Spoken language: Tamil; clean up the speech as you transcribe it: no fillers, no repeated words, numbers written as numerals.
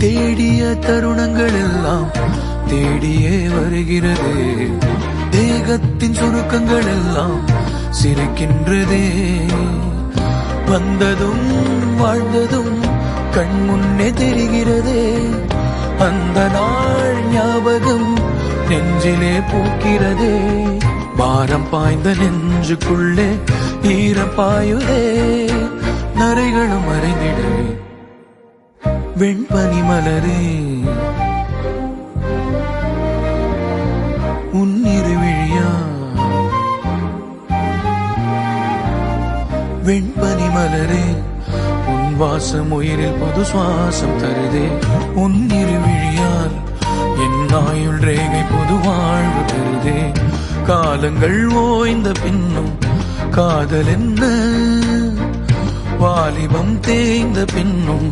தேடிய தருணங்கள் எல்லாம் தேடியே வருகிறது. தேகத்தின் சுருக்கங்கள் எல்லாம் சிரிக்கின்றதே. வந்ததும் வாழ்ந்ததும் கண் முன்னே தெரிகிறதே. அந்த நாள் ஞாபகம் நெஞ்சிலே பூக்கிறதே. பாரம் பாய்ந்த நெஞ்சுக்குள்ளே ஈரம் பாயுதே. நரைகளும் மறைந்திடவே வெண்பனி மலரே உன்னிரு விழியா. வெண்பனி மலரே உன் வாசம் உயிரில் புது சுவாசம் தருதே. உன்னிரு விழியால் என் ஆயுள் ரேகை புது வாழ்வு தருதே. காலங்கள் ஓய்ந்த பின்னும் காதல் என்ன, வாலிபம் தேய்ந்த பின்னும்